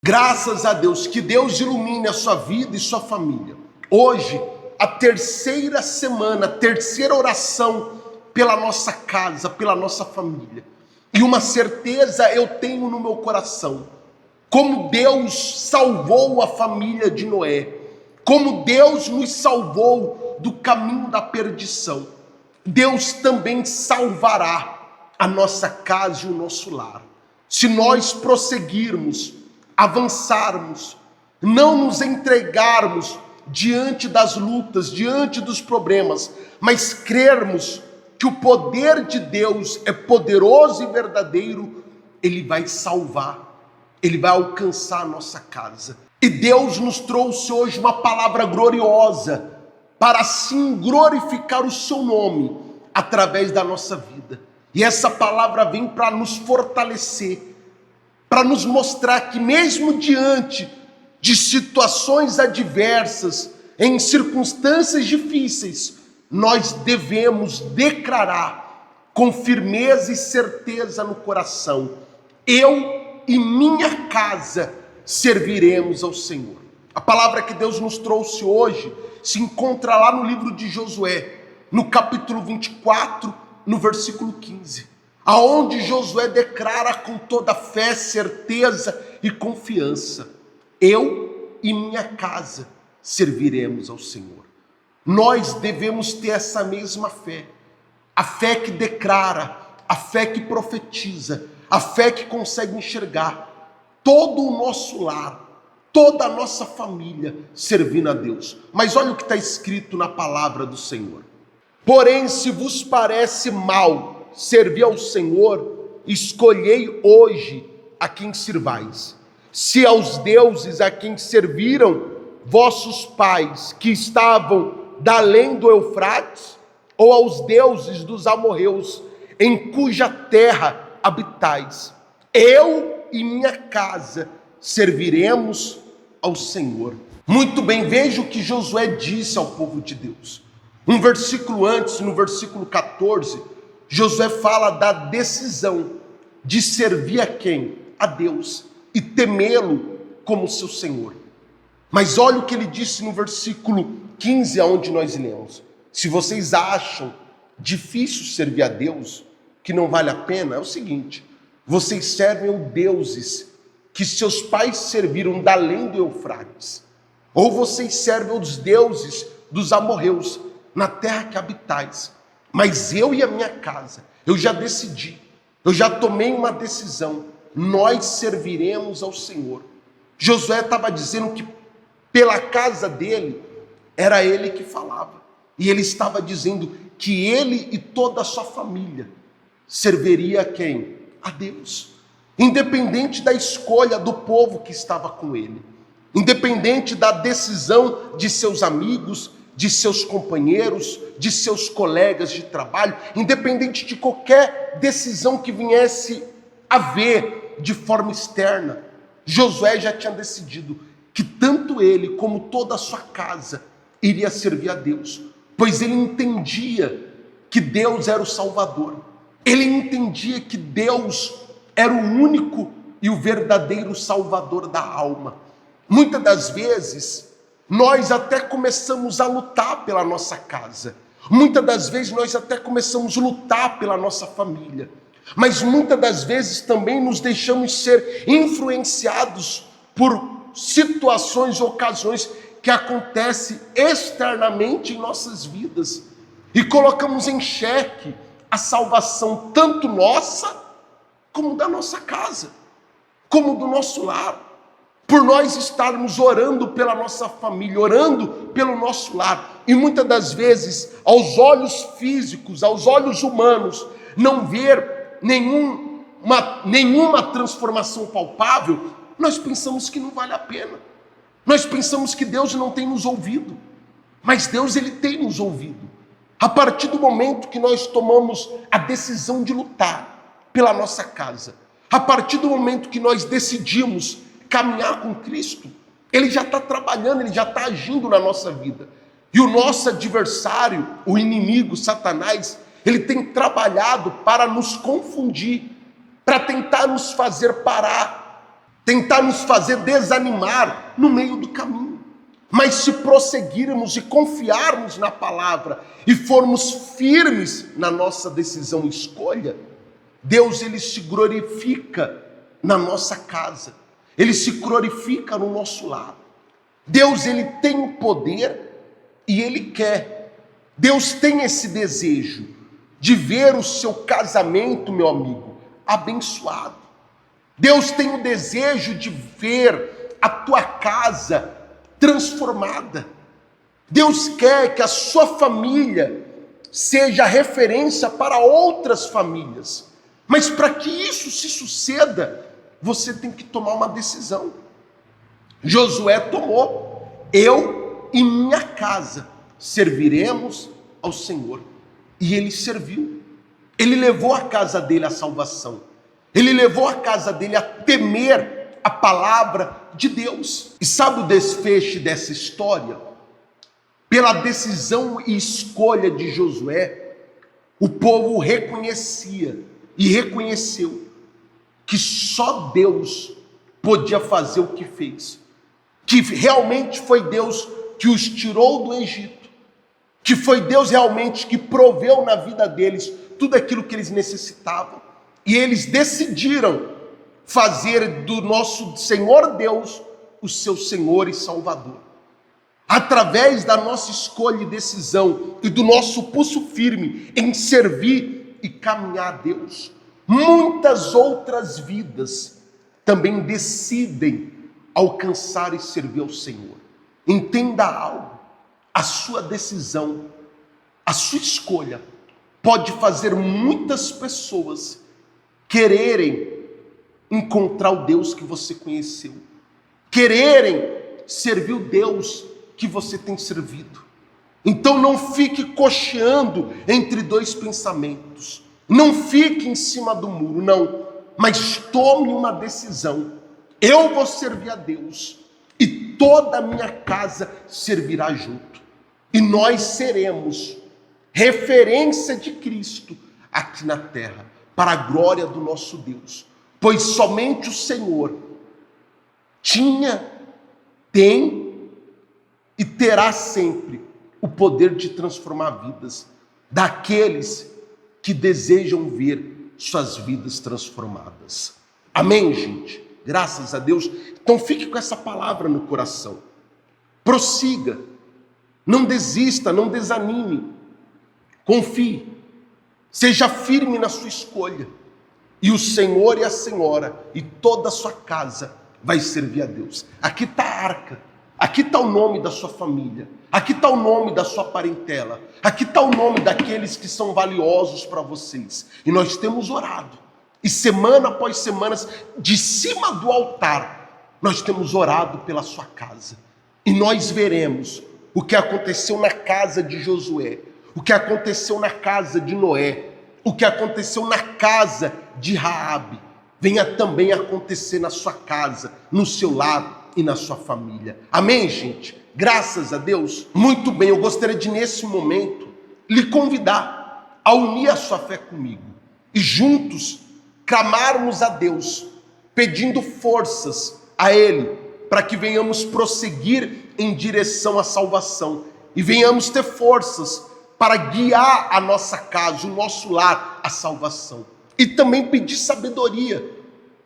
Graças a Deus, que Deus ilumine a sua vida e sua família. Hoje, a terceira semana, a terceira oração pela nossa casa, pela nossa família. E uma certeza eu tenho no meu coração: como Deus salvou a família de Noé, como Deus nos salvou do caminho da perdição, Deus também salvará a nossa casa e o nosso lar. Se nós prosseguirmos, avançarmos, não nos entregarmos diante das lutas, diante dos problemas, mas crermos que o poder de Deus é poderoso e verdadeiro, Ele vai salvar, Ele vai alcançar a nossa casa. E Deus nos trouxe hoje uma palavra gloriosa, para assim glorificar o seu nome, através da nossa vida. E essa palavra vem para nos fortalecer, para nos mostrar que mesmo diante de situações adversas, em circunstâncias difíceis, nós devemos declarar com firmeza e certeza no coração: eu e minha casa serviremos ao Senhor. A palavra que Deus nos trouxe hoje se encontra lá no livro de Josué, no capítulo 24, no versículo 15. Aonde Josué declara com toda fé, certeza e confiança: eu e minha casa serviremos ao Senhor. Nós devemos ter essa mesma fé, a fé que declara, a fé que profetiza, a fé que consegue enxergar todo o nosso lar, toda a nossa família servindo a Deus. Mas olha o que está escrito na palavra do Senhor: porém, se vos parece mal servir ao Senhor, escolhei hoje a quem sirvais. Se aos deuses a quem serviram vossos pais, que estavam da além do Eufrates, ou aos deuses dos amorreus, em cuja terra habitais. Eu e minha casa serviremos ao Senhor. Muito bem, veja o que Josué disse ao povo de Deus. Um versículo antes, no versículo 14, Josué fala da decisão de servir a quem? A Deus, e temê-lo como seu Senhor. Mas olha o que ele disse no versículo 15, aonde nós lemos: se vocês acham difícil servir a Deus, que não vale a pena, é o seguinte: vocês servem os deuses que seus pais serviram da além do Eufrates, ou vocês servem os deuses dos amorreus, na terra que habitais. Mas eu e a minha casa, eu já decidi, eu já tomei uma decisão: nós serviremos ao Senhor. Josué estava dizendo que pela casa dele, era ele que falava, e ele estava dizendo que ele e toda a sua família serviria a quem? A Deus. Independente da escolha do povo que estava com ele, independente da decisão de seus amigos, de seus companheiros, de seus colegas de trabalho, independente de qualquer decisão que viesse a ver de forma externa, Josué já tinha decidido que tanto ele como toda a sua casa iria servir a Deus, pois ele entendia que Deus era o Salvador, ele entendia que Deus era o único e o verdadeiro Salvador da alma. Muitas das vezes, nós até começamos a lutar pela nossa casa, muitas das vezes nós até começamos a lutar pela nossa família, mas muitas das vezes também nos deixamos ser influenciados por situações, ocasiões que acontecem externamente em nossas vidas, e colocamos em xeque a salvação tanto nossa, como da nossa casa, como do nosso lar, por nós estarmos orando pela nossa família, orando pelo nosso lar, e muitas das vezes, aos olhos físicos, aos olhos humanos, não ver nenhuma transformação palpável, nós pensamos que não vale a pena, nós pensamos que Deus não tem nos ouvido, mas Deus, Ele tem nos ouvido. A partir do momento que nós tomamos a decisão de lutar pela nossa casa, a partir do momento que nós decidimos caminhar com Cristo, Ele já está trabalhando, Ele já está agindo na nossa vida. E o nosso adversário, o inimigo, Satanás, ele tem trabalhado para nos confundir, para tentar nos fazer parar tentar nos fazer desanimar no meio do caminho. Mas se prosseguirmos e confiarmos na palavra e formos firmes na nossa decisão e escolha, Deus ele se glorifica na nossa casa, ele se glorifica no nosso lar. Deus ele tem o poder e ele quer. Deus tem esse desejo de ver o seu casamento, meu amigo, abençoado. Deus tem o desejo de ver a tua casa transformada. Deus quer que a sua família seja referência para outras famílias. Mas para que isso se suceda, você tem que tomar uma decisão. Josué tomou: eu e minha casa serviremos ao Senhor. E ele serviu. Ele levou a casa dele à salvação. Ele levou a casa dele a temer a palavra de Deus. E sabe o desfecho dessa história? Pela decisão e escolha de Josué, o povo reconhecia e reconheceu que só Deus podia fazer o que fez. Que realmente foi Deus que os tirou do Egito. Que foi Deus realmente que proveu na vida deles tudo aquilo que eles necessitavam. E eles decidiram fazer do nosso Senhor Deus o seu Senhor e Salvador. Através da nossa escolha e decisão e do nosso pulso firme em servir e caminhar a Deus, muitas outras vidas também decidem alcançar e servir ao Senhor. Entenda algo: a sua decisão, a sua escolha pode fazer muitas pessoas quererem encontrar o Deus que você conheceu, quererem servir o Deus que você tem servido. Então não fique cocheando entre dois pensamentos, não fique em cima do muro, não, mas tome uma decisão: eu vou servir a Deus e toda a minha casa servirá junto, e nós seremos referência de Cristo aqui na terra, para a glória do nosso Deus, pois somente o Senhor tem e terá sempre o poder de transformar vidas daqueles que desejam ver suas vidas transformadas. Amém, gente? Graças a Deus. Então fique com essa palavra no coração. Prossiga. Não desista, não desanime. Confie. Seja firme na sua escolha. E o Senhor e a Senhora e toda a sua casa vai servir a Deus. Aqui está a arca. Aqui está o nome da sua família. Aqui está o nome da sua parentela. Aqui está o nome daqueles que são valiosos para vocês. E nós temos orado. E semana após semana, de cima do altar, nós temos orado pela sua casa. E nós veremos o que aconteceu na casa de Josué, o que aconteceu na casa de Noé, o que aconteceu na casa de Raabe, venha também acontecer na sua casa, no seu lar e na sua família. Amém, gente? Graças a Deus. Muito bem, eu gostaria de, nesse momento, lhe convidar a unir a sua fé comigo e juntos clamarmos a Deus, pedindo forças a Ele, para que venhamos prosseguir em direção à salvação e venhamos ter forças para guiar a nossa casa, o nosso lar, à salvação. E também pedir sabedoria,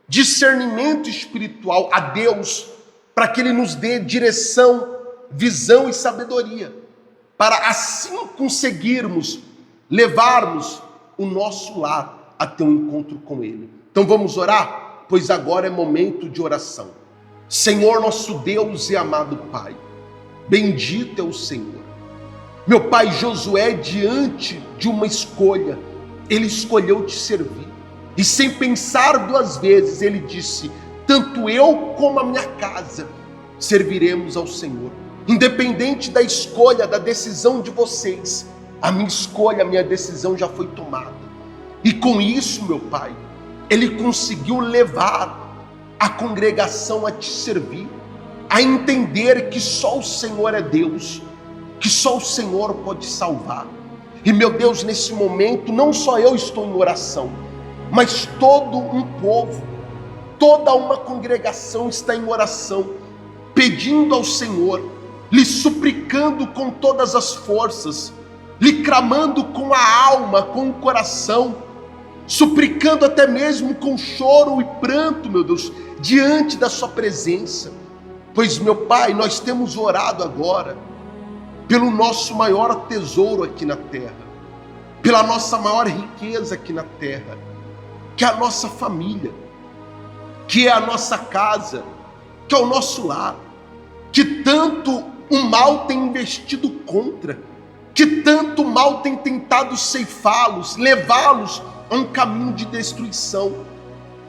discernimento espiritual a Deus, para que Ele nos dê direção, visão e sabedoria, para assim conseguirmos levarmos o nosso lar até um encontro com Ele. Então vamos orar? Pois agora é momento de oração. Senhor nosso Deus e amado Pai, bendito é o Senhor. Meu Pai, Josué, diante de uma escolha, ele escolheu te servir. E sem pensar duas vezes, ele disse: tanto eu como a minha casa serviremos ao Senhor. Independente da escolha, da decisão de vocês, a minha escolha, a minha decisão já foi tomada. E com isso, meu Pai, ele conseguiu levar a congregação a te servir, a entender que só o Senhor é Deus, que só o Senhor pode salvar. E meu Deus, nesse momento, não só eu estou em oração, mas todo um povo toda uma congregação está em oração, pedindo ao Senhor, lhe suplicando com todas as forças, lhe clamando com a alma, com o coração, suplicando até mesmo com choro e pranto, meu Deus, diante da sua presença. Pois, meu Pai, nós temos orado agora pelo nosso maior tesouro aqui na terra, pela nossa maior riqueza aqui na terra, que é a nossa família, que é a nossa casa, que é o nosso lar, que tanto o mal tem investido contra, que tanto o mal tem tentado ceifá-los, levá-los a um caminho de destruição.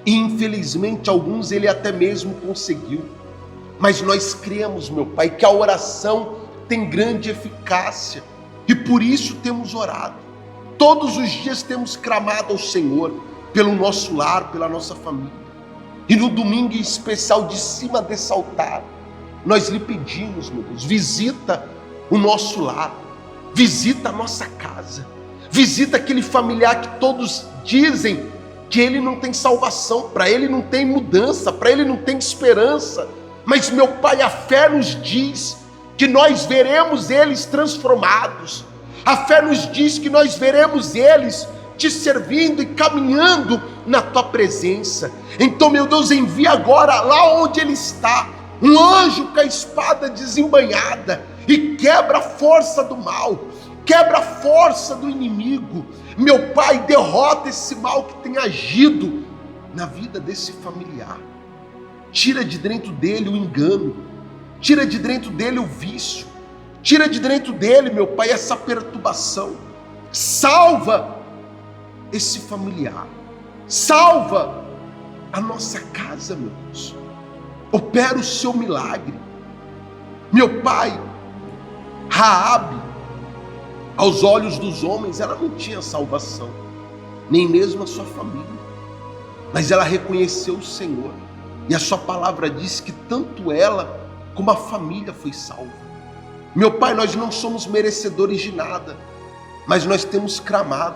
E infelizmente alguns ele até mesmo conseguiu. Mas nós cremos, meu Pai, que a oração tem grande eficácia, e por isso temos orado. Todos os dias temos clamado ao Senhor pelo nosso lar, pela nossa família. E no domingo em especial, de cima desse altar, nós lhe pedimos, meu Deus, visita o nosso lar, visita a nossa casa, visita aquele familiar que todos dizem que ele não tem salvação, para ele não tem mudança, para ele não tem esperança. Mas, meu Pai, a fé nos diz que nós veremos eles transformados. A fé nos diz que nós veremos eles te servindo e caminhando na tua presença. Então, meu Deus, envia agora lá onde ele está um anjo com a espada desembainhada e quebra a força do mal, quebra a força do inimigo. Meu Pai, derrota esse mal que tem agido na vida desse familiar. Tira de dentro dele o engano, tira de dentro dele o vício, tira de dentro dele, meu Pai, essa perturbação. Salva esse familiar, salva a nossa casa, meu Deus. Opera o seu milagre. Meu Pai, Raabe, aos olhos dos homens, ela não tinha salvação, nem mesmo a sua família, mas ela reconheceu o Senhor, e a sua palavra diz que tanto ela como a família foi salva. Meu Pai, nós não somos merecedores de nada, mas nós temos clamado,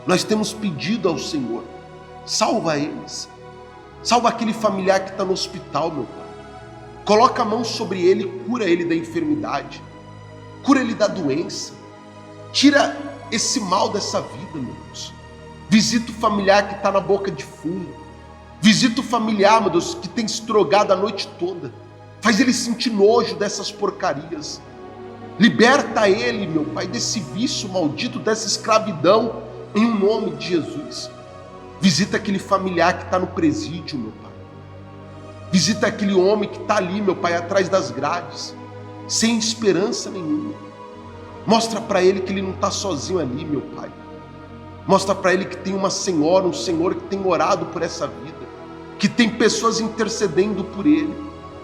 nós temos pedido ao Senhor, salva eles, salva aquele familiar que está no hospital, meu Pai. Coloca a mão sobre ele, cura ele da enfermidade, cura ele da doença, tira esse mal dessa vida, meu Deus. Visita o familiar que está na boca de fumo, visita o familiar, meu Deus, que tem se drogado a noite toda, faz ele sentir nojo dessas porcarias. Liberta ele, meu Pai, desse vício maldito, dessa escravidão, em nome de Jesus. Visita aquele familiar que está no presídio, meu Pai. Visita aquele homem que está ali, meu Pai, atrás das grades, sem esperança nenhuma. Mostra para ele que ele não está sozinho ali, meu Pai. Mostra para ele que tem uma senhora, um Senhor que tem orado por essa vida, que tem pessoas intercedendo por ele.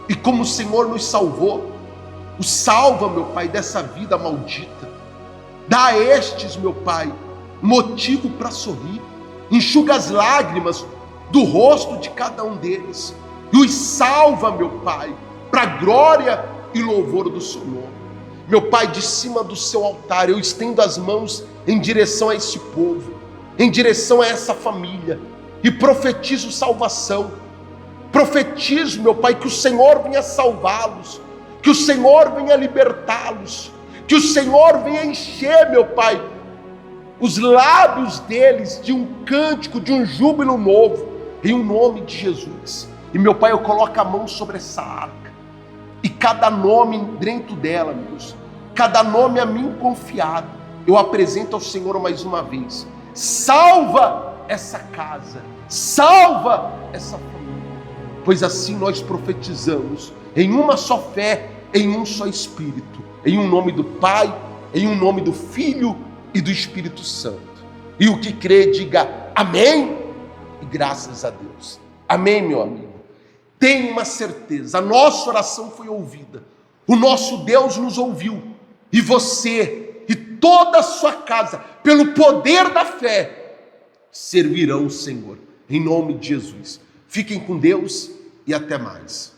E como o Senhor nos salvou, o salva, meu Pai, dessa vida maldita. Dá a estes, meu Pai, motivo para sorrir. Enxuga as lágrimas do rosto de cada um deles e os salva, meu Pai, para a glória e louvor do seu nome. Meu Pai, de cima do seu altar, eu estendo as mãos em direção a esse povo, em direção a essa família, e profetizo salvação. Profetizo, meu Pai, que o Senhor venha salvá-los, que o Senhor venha libertá-los, que o Senhor venha encher, meu Pai, os lábios deles de um cântico, de um júbilo novo, em o nome de Jesus. E, meu Pai, eu coloco a mão sobre essa arca, e cada nome dentro dela, meu Deus, cada nome a mim confiado, eu apresento ao Senhor mais uma vez. Salva essa casa, salva essa família, pois assim nós profetizamos, em uma só fé, em um só Espírito, em um nome do Pai, em um nome do Filho e do Espírito Santo. E o que crê, diga amém e graças a Deus. Amém, meu amigo. Tenha uma certeza, a nossa oração foi ouvida, o nosso Deus nos ouviu, e você e toda a sua casa, pelo poder da fé, servirão o Senhor, em nome de Jesus. Fiquem com Deus e até mais.